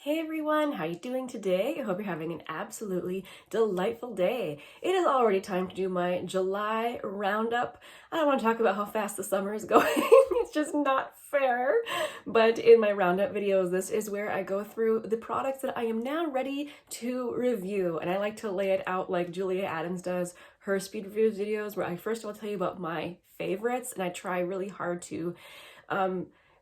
Hey everyone, how you doing today? I hope you're having an absolutely delightful day. It is already time to do my July roundup. I don't want to talk about how fast the summer is going. It's just not fair. But in my roundup videos, this is where I go through the products that I am now ready to review. And I like to lay it out like Julia Adams does her speed reviews videos, where I first will tell you about my favorites, and I try really hard to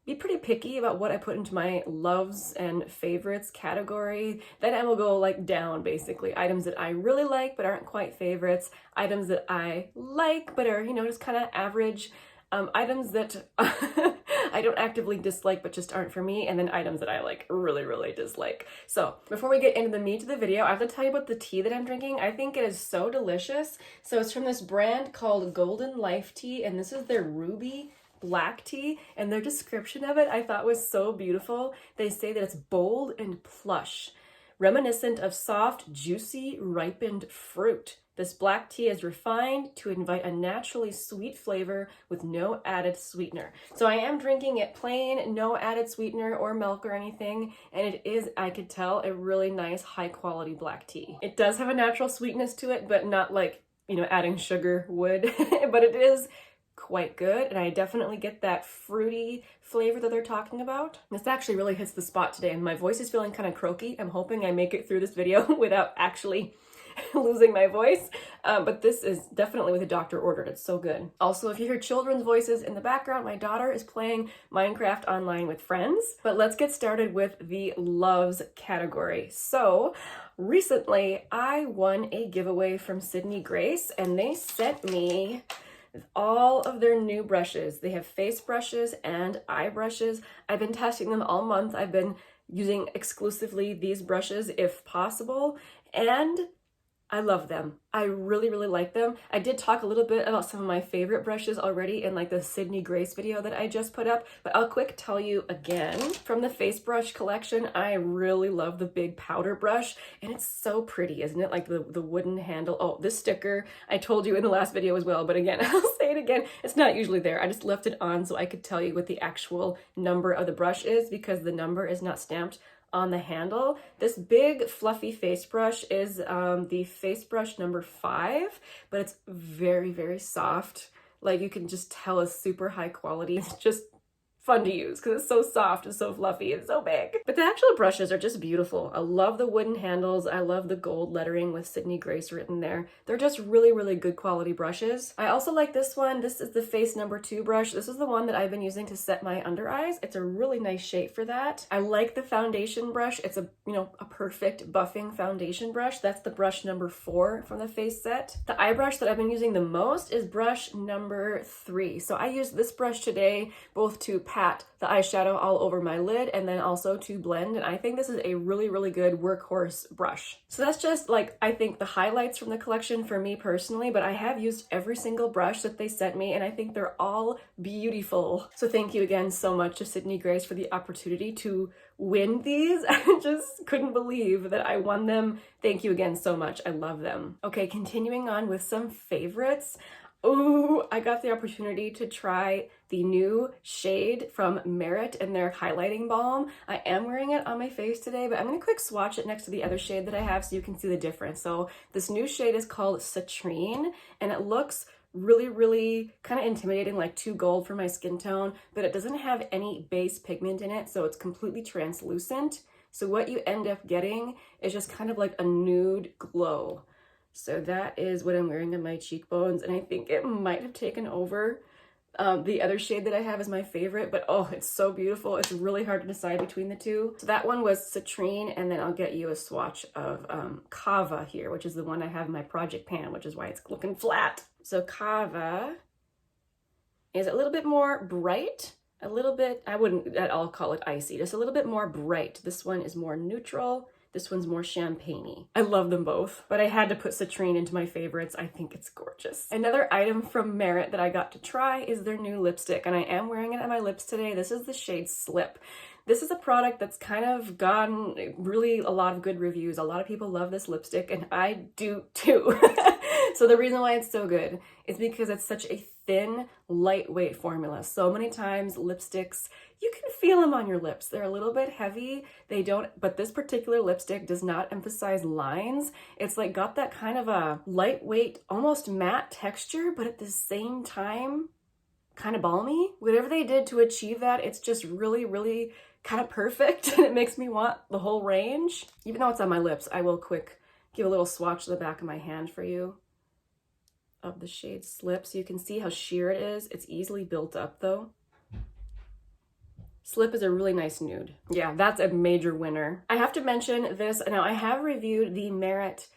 be pretty picky about what I put into my loves and favorites category. Then I will go like down, basically. Items that I really like but aren't quite favorites. Items that I like but are, just kind of average. Items that I don't actively dislike but just aren't for me. And then items that I like really, really dislike. So before we get into the meat of the video, I have to tell you about the tea that I'm drinking. I think it is so delicious. So it's from this brand called Golden Life Tea, and this is their Ruby black tea, and their description of it I thought was so beautiful. They say that it's bold and plush, reminiscent of soft, juicy, ripened fruit. This black tea is refined to invite a naturally sweet flavor with no added sweetener. So I am drinking it plain, no added sweetener or milk or anything, and it is, I could tell, a really nice high quality black tea. It does have a natural sweetness to it, but not like, adding sugar would, but it is quite good, and I definitely get that fruity flavor that they're talking about. This actually really hits the spot today, and my voice is feeling kind of croaky. I'm hoping I make it through this video without actually losing my voice, but this is definitely what the doctor ordered. It's so good. Also, if you hear children's voices in the background, my daughter is playing Minecraft online with friends. But let's get started with the loves category. So recently I won a giveaway from Sydney Grace, and they sent me all of their new brushes. They have face brushes and eye brushes. I've been testing them all month. I've been using exclusively these brushes if possible, and I love them. I really, really like them. I did talk a little bit about some of my favorite brushes already in like the Sydney Grace video that I just put up, but I'll quick tell you again. From the face brush collection, I really love the big powder brush, and it's so pretty, isn't it? Like the wooden handle. Oh, this sticker, I told you in the last video as well, but again, I'll say it again. It's not usually there. I just left it on so I could tell you what the actual number of the brush is, because the number is not stamped on the handle. This big fluffy face brush is the face brush number 5, but it's very, very soft. Like, you can just tell it's super high quality. It's just fun to use because it's so soft and so fluffy and so big. But the actual brushes are just beautiful. I love the wooden handles. I love the gold lettering with Sydney Grace written there. They're just really, really good quality brushes. I also like this one. This is the face number 2 brush. This is the one that I've been using to set my under eyes. It's a really nice shape for that. I like the foundation brush. It's a perfect buffing foundation brush. That's the brush number 4 from the face set. The eye brush that I've been using the most is brush number 3. So I used this brush today both to pat the eyeshadow all over my lid and then also to blend, and I think this is a really, really good workhorse brush. So that's just like, I think, the highlights from the collection for me personally, but I have used every single brush that they sent me, and I think they're all beautiful. So thank you again so much to Sydney Grace for the opportunity to win these. I just couldn't believe that I won them. Thank you again so much. I love them. Okay, continuing on with some favorites. Oh, I got the opportunity to try the new shade from Merit and their highlighting balm. I am wearing it on my face today, but I'm going to quick swatch it next to the other shade that I have so you can see the difference. So this new shade is called Citrine, and it looks really, really kind of intimidating, like too gold for my skin tone, but it doesn't have any base pigment in it, so it's completely translucent. So what you end up getting is just kind of like a nude glow. So that is what I'm wearing on my cheekbones, and I think it might have taken over. The other shade that I have is my favorite, but oh, it's so beautiful. It's really hard to decide between the two. So that one was Citrine, and then I'll get you a swatch of Kava here, which is the one I have in my project pan, which is why it's looking flat. So Kava is a little bit more bright, a little bit, I wouldn't at all call it icy, just a little bit more bright. This one is more neutral. This one's more champagne-y. I love them both, but I had to put Citrine into my favorites. I think it's gorgeous. Another item from Merit that I got to try is their new lipstick, and I am wearing it on my lips today. This is the shade Slip. This is a product that's kind of gotten really a lot of good reviews. A lot of people love this lipstick, and I do too. So the reason why it's so good is because it's such a thin, lightweight formula. So many times lipsticks you can feel them on your lips. They're a little bit heavy. They don't, but this particular lipstick does not emphasize lines. It's like got that kind of a lightweight, almost matte texture, but at the same time, kind of balmy. Whatever they did to achieve that, it's just really, really kind of perfect. And it makes me want the whole range. Even though it's on my lips, I will give a little swatch to the back of my hand for you of the shade Slip, so you can see how sheer it is. It's easily built up though. Slip is a really nice nude. Yeah, that's a major winner. I have to mention this. Now, I have reviewed the Merit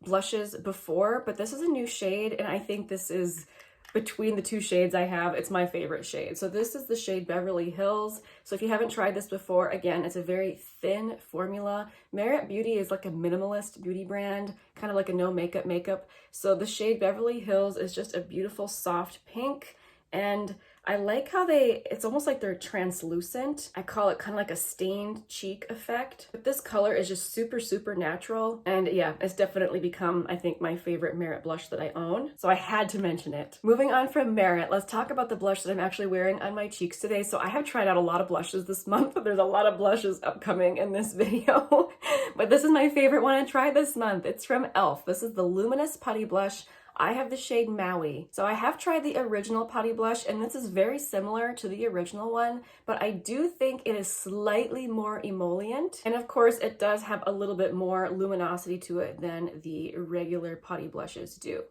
blushes before, but this is a new shade, and I think this is, between the two shades I have, it's my favorite shade. So this is the shade Beverly Hills. So if you haven't tried this before, again, it's a very thin formula. Merit Beauty is like a minimalist beauty brand, kind of like a no makeup. So the shade Beverly Hills is just a beautiful soft pink, and I like how it's almost like they're translucent. I call it kind of like a stained cheek effect. But this color is just super, super natural. And yeah, it's definitely become, I think, my favorite Merit blush that I own. So I had to mention it. Moving on from Merit, let's talk about the blush that I'm actually wearing on my cheeks today. So I have tried out a lot of blushes this month. There's a lot of blushes upcoming in this video. But this is my favorite one I tried this month. It's from e.l.f. This is the Luminous Putty Blush. I have the shade Maui. So I have tried the original Putty Blush, and this is very similar to the original one, but I do think it is slightly more emollient. And of course, it does have a little bit more luminosity to it than the regular Putty Blushes do.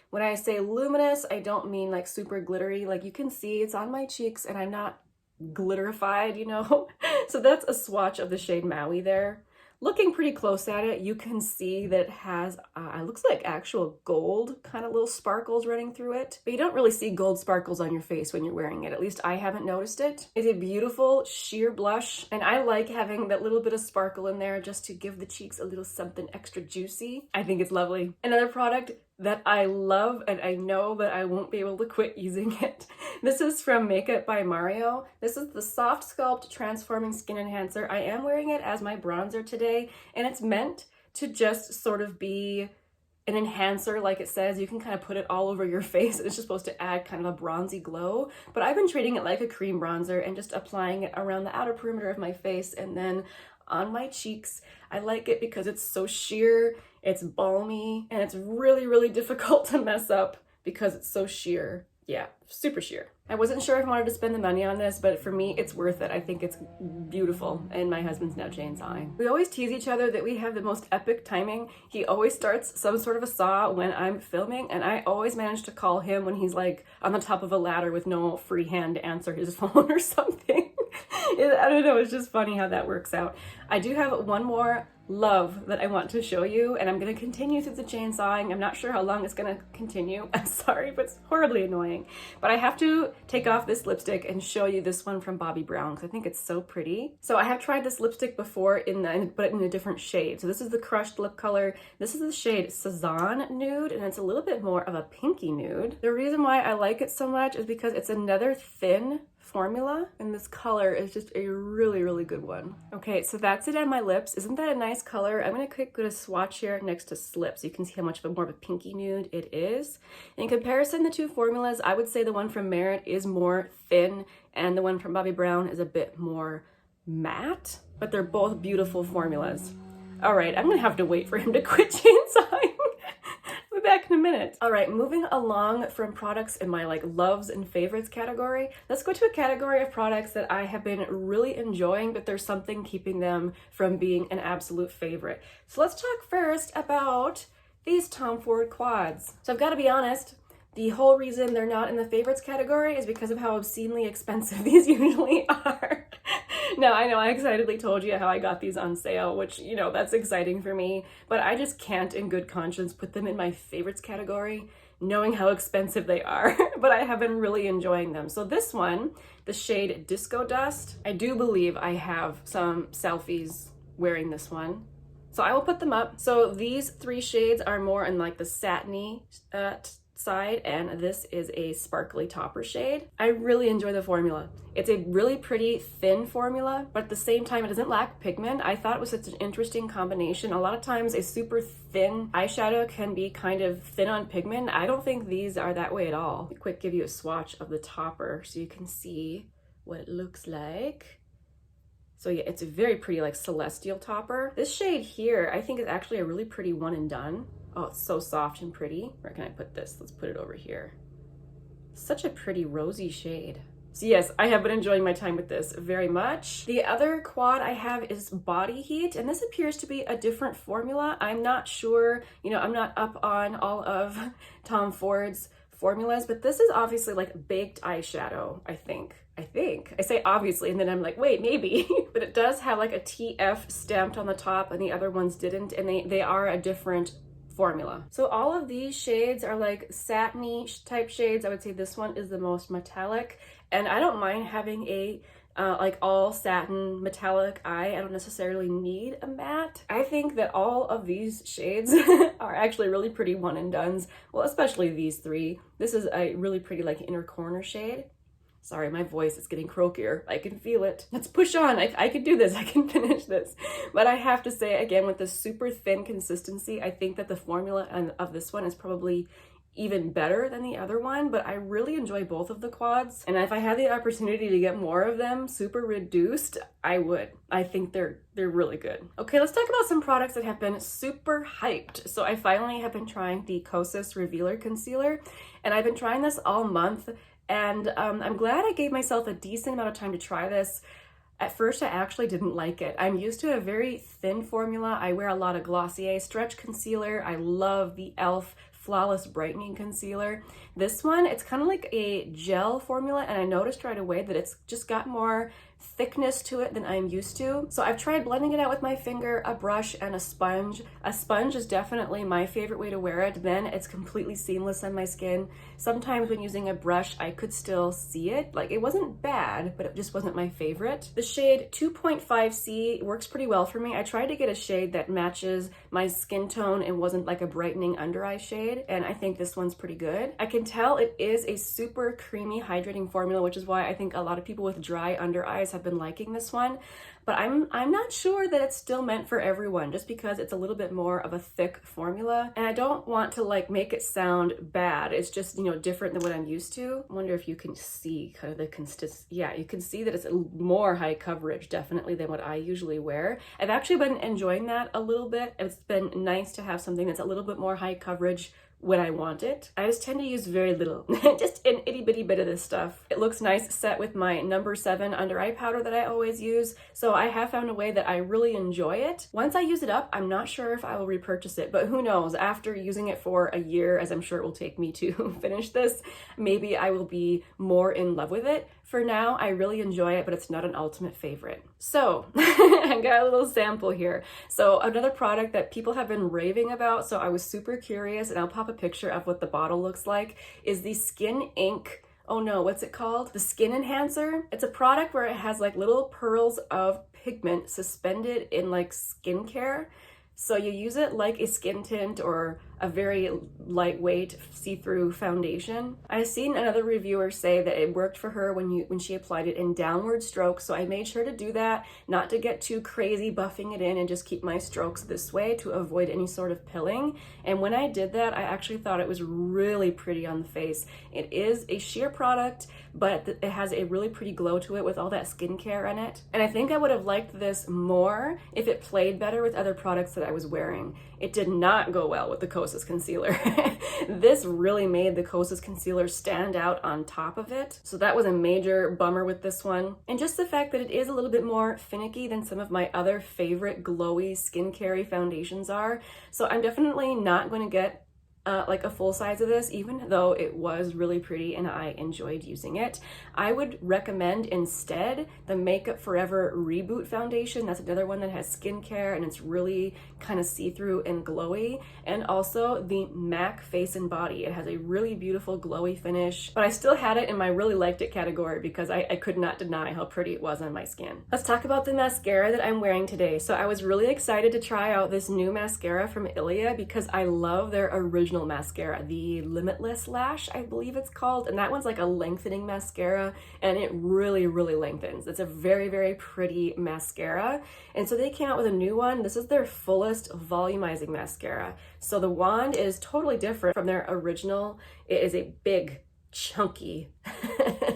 When I say luminous, I don't mean like super glittery. Like you can see it's on my cheeks and I'm not glitterified, you know? So that's a swatch of the shade Maui there. Looking pretty close at it, you can see that it has, it looks like actual gold kind of little sparkles running through it. But you don't really see gold sparkles on your face when you're wearing it. At least I haven't noticed it. It's a beautiful sheer blush, and I like having that little bit of sparkle in there just to give the cheeks a little something extra juicy. I think it's lovely. Another product that I love, and I know that I won't be able to quit using it. This is from Makeup by Mario. This is the Softsculpt Transforming Skin Enhancer. I am wearing it as my bronzer today, and it's meant to just sort of be an enhancer, like it says. You can kind of put it all over your face. It's just supposed to add kind of a bronzy glow, but I've been treating it like a cream bronzer and just applying it around the outer perimeter of my face and then on my cheeks. I like it because it's so sheer, it's balmy, and it's really, really difficult to mess up because it's so sheer. Yeah, super sheer. I wasn't sure if I wanted to spend the money on this, but for me, it's worth it. I think it's beautiful, and my husband's now chainsawing. We always tease each other that we have the most epic timing. He always starts some sort of a saw when I'm filming, and I always manage to call him when he's like on the top of a ladder with no free hand to answer his phone or something. I don't know, it's just funny how that works out. I do have one more love that I want to show you, and I'm going to continue through the chainsawing. I'm not sure how long it's going to continue. I'm sorry, but it's horribly annoying. But I have to take off this lipstick and show you this one from Bobbi Brown because I think it's so pretty. So I have tried this lipstick before but in a different shade. So this is the crushed lip color. This is the shade Sazan Nude, and it's a little bit more of a pinky nude. The reason why I like it so much is because it's another thin formula, and this color is just a really, really good one. Okay, so that's it on my lips. Isn't that a nice color? I'm gonna get a swatch here next to Slip so you can see how much of a more of a pinky nude it is. In comparison, the two formulas, I would say the one from Merit is more thin and the one from Bobbi Brown is a bit more matte, but they're both beautiful formulas. All right, I'm gonna have to wait for him to quit chainsawing. We'll be back in a minute. All right, moving along from products in my like loves and favorites category, let's go to a category of products that I have been really enjoying, but there's something keeping them from being an absolute favorite. So let's talk first about these Tom Ford quads. So I've got to be honest, the whole reason they're not in the favorites category is because of how obscenely expensive these usually are. Now, I know I excitedly told you how I got these on sale, which, you know, that's exciting for me, but I just can't in good conscience put them in my favorites category, knowing how expensive they are, but I have been really enjoying them. So this one, the shade Disco Dust, I do believe I have some selfies wearing this one. So I will put them up. So these three shades are more in like the satiny side, and this is a sparkly topper shade. I really enjoy the formula. It's a really pretty thin formula, but at the same time it doesn't lack pigment. I thought it was such an interesting combination. A lot of times a super thin eyeshadow can be kind of thin on pigment. I don't think these are that way at all. Quick give you a swatch of the topper so you can see what it looks like. So yeah, it's a very pretty like celestial topper. This shade here, I think is actually a really pretty one and done. Oh, it's so soft and pretty. Where can I put this? Let's put it over here. Such a pretty rosy shade. So yes, I have been enjoying my time with this very much. The other quad I have is Body Heat, and this appears to be a different formula. I'm not sure, you know, I'm not up on all of Tom Ford's formulas, but this is obviously like baked eyeshadow, I think. I say obviously, and then I'm like, wait, maybe. But it does have like a TF stamped on the top, and the other ones didn't, and they are a different formula. So all of these shades are like satiny type shades. I would say this one is the most metallic, and I don't mind having a like all satin metallic eye. I don't necessarily need a matte. I think that all of these shades are actually really pretty one and dones. Well, especially these three. This is a really pretty like inner corner shade. Sorry, my voice is getting croakier. I can feel it. Let's push on. I can do this. I can finish this. But I have to say, again, with this super thin consistency, I think that the formula of this one is probably even better than the other one, but I really enjoy both of the quads. And if I had the opportunity to get more of them super reduced, I would. I think they're really good. Okay, let's talk about some products that have been super hyped. So I finally have been trying the Kosas Revealer Concealer, and I've been trying this all month. And I'm glad I gave myself a decent amount of time to try this. At first, I actually didn't like it. I'm used to a very thin formula. I wear a lot of Glossier stretch concealer. I love the e.l.f. Flawless Brightening Concealer. This one, it's kind of like a gel formula, and I noticed right away that it's just got more thickness to it than I'm used to. So I've tried blending it out with my finger, a brush, and a sponge. A sponge is definitely my favorite way to wear it. Then it's completely seamless on my skin. Sometimes when using a brush, I could still see it. Like, it wasn't bad, but it just wasn't my favorite. The shade 2.5C works pretty well for me. I tried to get a shade that matches my skin tone and wasn't like a brightening under eye shade, and I think this one's pretty good. I can tell it is a super creamy hydrating formula, which is why I think a lot of people with dry under eyes have been liking this one, but I'm not sure that it's still meant for everyone, just because it's a little bit more of a thick formula, and I don't want to like make it sound bad. It's just, you know, different than what I'm used to. I wonder if you can see kind of the consistency. Yeah, you can see that it's more high coverage definitely than what I usually wear. I've actually been enjoying that a little bit. It's been nice to have something that's a little bit more high coverage when I want it. I just tend to use very little, just an itty bitty bit of this stuff. It looks nice set with my number 7 under eye powder that I always use, so I have found a way that I really enjoy it. Once I use it up, I'm not sure if I will repurchase it, but who knows, after using it for a year, as I'm sure it will take me to finish this, maybe I will be more in love with it. For now, I really enjoy it, but it's not an ultimate favorite. So, I got a little sample here. So another product that people have been raving about, so I was super curious, and I'll pop a picture of what the bottle looks like, is the Skin Ink, oh no, what's it called? The Skin Enhancer. It's a product where it has like little pearls of pigment suspended in like skincare. So you use it like a skin tint or a very lightweight see-through foundation. I've seen another reviewer say that it worked for her when she applied it in downward strokes, so I made sure to do that, not to get too crazy buffing it in, and just keep my strokes this way to avoid any sort of pilling. And when I did that, I actually thought it was really pretty on the face. It is a sheer product, but it has a really pretty glow to it with all that skincare in it. And I think I would have liked this more if it played better with other products that I was wearing. It did not go well with the Kosas concealer. This really made the Kosas concealer stand out on top of it. So that was a major bummer with this one. And just the fact that it is a little bit more finicky than some of my other favorite glowy skincare foundations are. So I'm definitely not going to get like a full size of this, even though it was really pretty and I enjoyed using it. I would recommend instead the Makeup Forever Reboot foundation. That's another one that has skincare and it's really kind of see-through and glowy. And also the MAC Face and Body. It has a really beautiful glowy finish, but I still had it in my really liked it category because I could not deny how pretty it was on my skin. Let's talk about the mascara that I'm wearing today. So I was really excited to try out this new mascara from Ilia because I love their original mascara, the Limitless Lash, I believe it's called, and that one's like a lengthening mascara, and it really lengthens. It's a very pretty mascara, and so they came out with a new one. This is their Fullest Volumizing mascara. So the wand is totally different from their original. It is a big chunky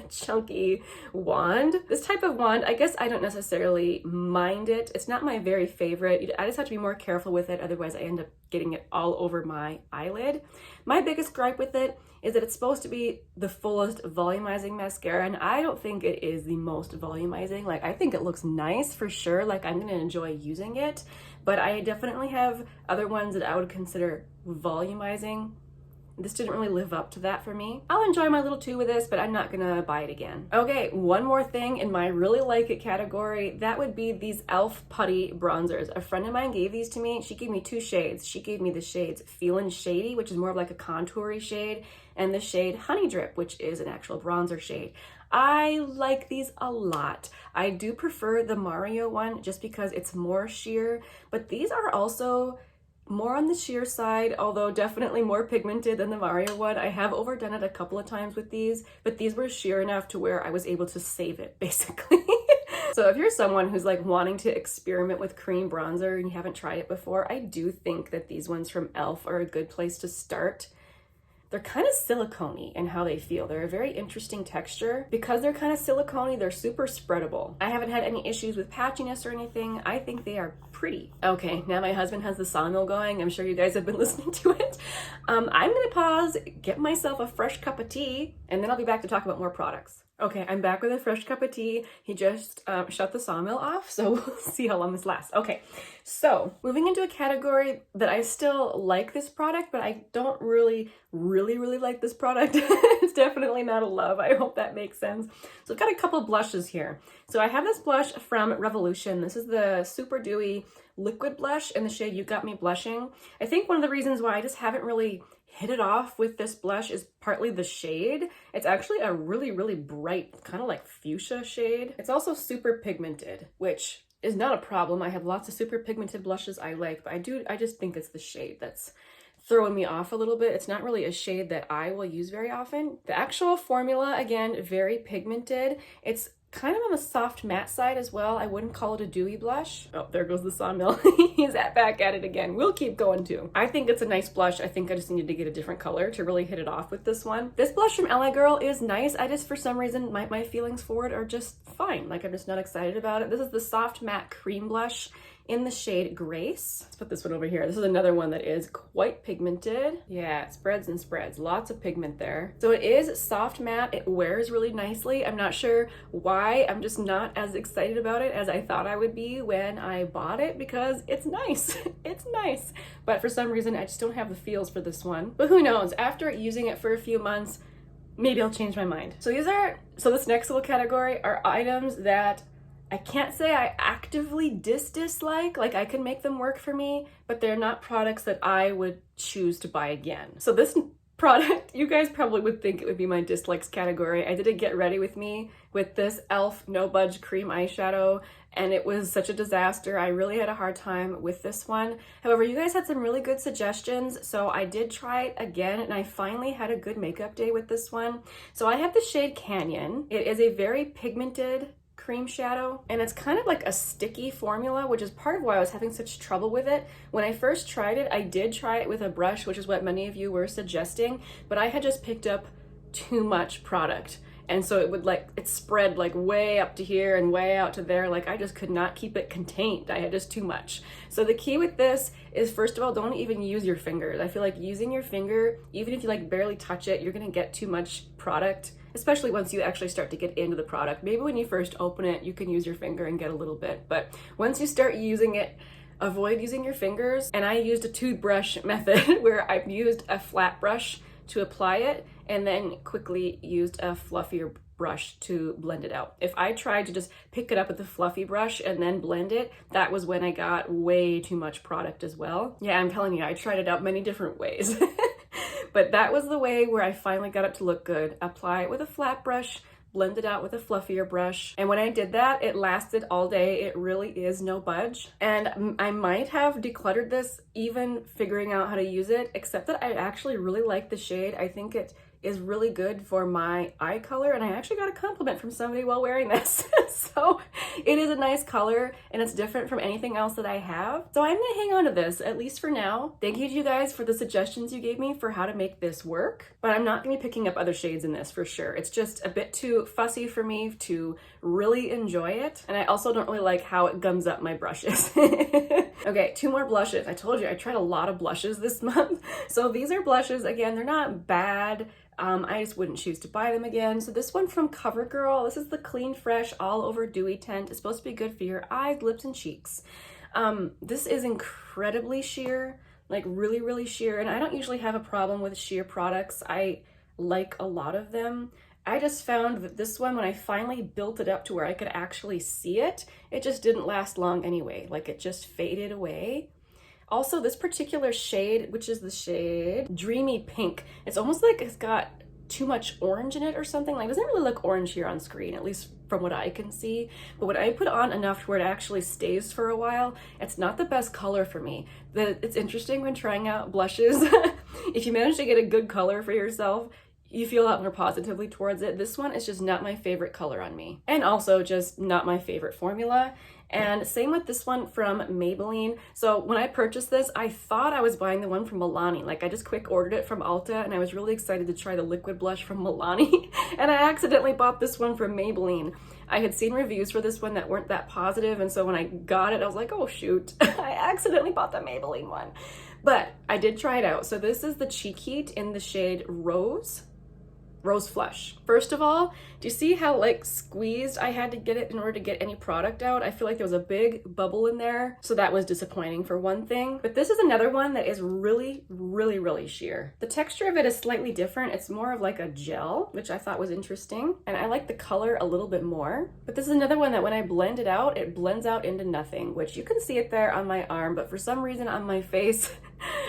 chunky wand. This type of wand, I guess I don't necessarily mind it. It's not my very favorite. I just have to be more careful with it, otherwise I end up getting it all over my eyelid. My biggest gripe with it is that it's supposed to be the fullest volumizing mascara, and I don't think it is the most volumizing. Like, I think it looks nice for sure, like I'm gonna enjoy using it, but I definitely have other ones that I would consider volumizing. This didn't really live up to that for me. I'll enjoy my little two with this, but I'm not gonna buy it again. Okay, one more thing in my really like it category, that would be these e.l.f. Putty Bronzers. A friend of mine gave these to me. She gave me two shades. She gave me the shades Feelin Shady, which is more of like a contoury shade, and the shade Honey Drip, which is an actual bronzer shade. I like these a lot. I do prefer the Mario one just because it's more sheer, but these are also more on the sheer side, although definitely more pigmented than the Mario one. I have overdone it a couple of times with these, but these were sheer enough to where I was able to save it, basically. So if you're someone who's like wanting to experiment with cream bronzer and you haven't tried it before, I do think that these ones from e.l.f. are a good place to start. They're kind of silicone-y in how they feel. They're a very interesting texture. Because they're kind of silicone-y, they're super spreadable. I haven't had any issues with patchiness or anything. I think they are pretty. Okay, now my husband has the sawmill going. I'm sure you guys have been listening to it. I'm gonna pause, get myself a fresh cup of tea, and then I'll be back to talk about more products. Okay, I'm back with a fresh cup of tea. He just shut the sawmill off, so we'll see how long this lasts. Okay, so moving into a category that I still like this product, but I don't really like this product. It's definitely not a love. I hope that makes sense. So I've got a couple blushes here. So I have this blush from Revolution. This is the Super Dewy Liquid Blush in the shade You Got Me Blushing. I think one of the reasons why I just haven't really hit it off with this blush is partly the shade. It's actually a really bright, kind of like fuchsia shade. It's also super pigmented, which is not a problem. I have lots of super pigmented blushes I like, but I just think it's the shade that's throwing me off a little bit. It's not really a shade that I will use very often. The actual formula, again, very pigmented. It's kind of on the soft matte side as well. I wouldn't call it a dewy blush. Oh, there goes the sawmill. He's back at it again. We'll keep going too. I think it's a nice blush. I think I just needed to get a different color to really hit it off with this one. This blush from LA Girl is nice. I just, for some reason, my feelings for it are just fine. Like, I'm just not excited about it. This is the Soft Matte Cream Blush in the shade Grace. Let's put this one over here. This is another one that is quite pigmented. Yeah, it spreads and spreads. Lots of pigment there. So it is soft matte. It wears really nicely. I'm not sure why. I'm just not as excited about it as I thought I would be when I bought it, because it's nice. It's nice. But for some reason, I just don't have the feels for this one. But who knows? After using it for a few months, maybe I'll change my mind. So this next little category are items that I can't say I actively dislike. Like, I can make them work for me, but they're not products that I would choose to buy again. So this product, you guys probably would think it would be my dislikes category. I did a Get Ready With Me with this e.l.f. No Budge Cream Eyeshadow, and it was such a disaster. I really had a hard time with this one. However, you guys had some really good suggestions, so I did try it again, and I finally had a good makeup day with this one. So I have the shade Canyon. It is a very pigmented cream shadow, and it's kind of like a sticky formula, which is part of why I was having such trouble with it. When I first tried it, I did try it with a brush, which is what many of you were suggesting, but I had just picked up too much product, and so it spread like way up to here and way out to there. Like, I just could not keep it contained. I had just too much. So the key with this is, first of all, don't even use your fingers. I feel like using your finger, even if you like barely touch it, you're gonna get too much product, especially once you actually start to get into the product. Maybe when you first open it, you can use your finger and get a little bit, but once you start using it, avoid using your fingers. And I used a toothbrush method where I've used a flat brush to apply it and then quickly used a fluffier brush to blend it out. If I tried to just pick it up with a fluffy brush and then blend it, that was when I got way too much product as well. Yeah, I'm telling you, I tried it out many different ways. But that was the way where I finally got it to look good. Apply it with a flat brush, blend it out with a fluffier brush. And when I did that, it lasted all day. It really is no budge. And I might have decluttered this even figuring out how to use it, except that I actually really like the shade. I think it is really good for my eye color, and I actually got a compliment from somebody while wearing this. So it is a nice color and it's different from anything else that I have. So I'm gonna hang on to this, at least for now. Thank you to you guys for the suggestions you gave me for how to make this work, but I'm not gonna be picking up other shades in this for sure. It's just a bit too fussy for me to really enjoy it. And I also don't really like how it gums up my brushes. Okay, 2 more blushes. I told you I tried a lot of blushes this month. So these are blushes, again, they're not bad. I just wouldn't choose to buy them again. So this one from Covergirl, this is the Clean Fresh All Over Dewy Tint. It's supposed to be good for your eyes, lips, and cheeks. This is incredibly sheer, like really, really sheer. And I don't usually have a problem with sheer products. I like a lot of them. I just found that this one, when I finally built it up to where I could actually see it, it just didn't last long anyway. Like it just faded away. Also, this particular shade, which is the shade Dreamy Pink, it's almost like it's got too much orange in it or something. Like, it doesn't really look orange here on screen, at least from what I can see. But when I put on enough to where it actually stays for a while, it's not the best color for me. It's interesting when trying out blushes. If you manage to get a good color for yourself, you feel a lot more positively towards it. This one is just not my favorite color on me. And also just not my favorite formula. And same with this one from Maybelline. So when I purchased this, I thought I was buying the one from Milani. Like I just quick ordered it from Ulta and I was really excited to try the liquid blush from Milani. And I accidentally bought this one from Maybelline. I had seen reviews for this one that weren't that positive. And so when I got it, I was like, oh shoot, I accidentally bought the Maybelline one. But I did try it out. So this is the Cheek Heat in the shade Rose Flush. First of all, do you see how like squeezed I had to get it in order to get any product out? I feel like there was a big bubble in there, so that was disappointing for one thing. But this is another one that is really, really, really sheer. The texture of it is slightly different. It's more of like a gel, which I thought was interesting, and I like the color a little bit more. But this is another one that when I blend it out, it blends out into nothing, which you can see it there on my arm, but for some reason on my face,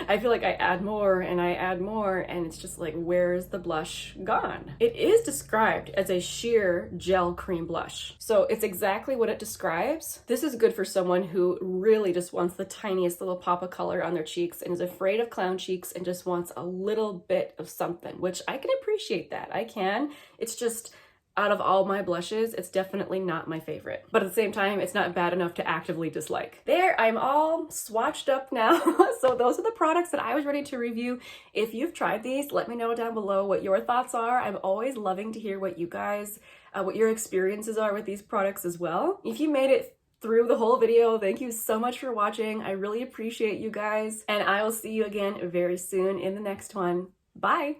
I feel like I add more and I add more, and it's just like, where's the blush gone? It is described as a sheer gel cream blush, so it's exactly what it describes. This is good for someone who really just wants the tiniest little pop of color on their cheeks and is afraid of clown cheeks and just wants a little bit of something, which I can appreciate that. I can. It's just, out of all my blushes, it's definitely not my favorite. But at the same time, it's not bad enough to actively dislike. There, I'm all swatched up now. So those are the products that I was ready to review. If you've tried these, let me know down below what your thoughts are. I'm always loving to hear what you guys, what your experiences are with these products as well. If you made it through the whole video, thank you so much for watching. I really appreciate you guys, and I will see you again very soon in the next one. Bye.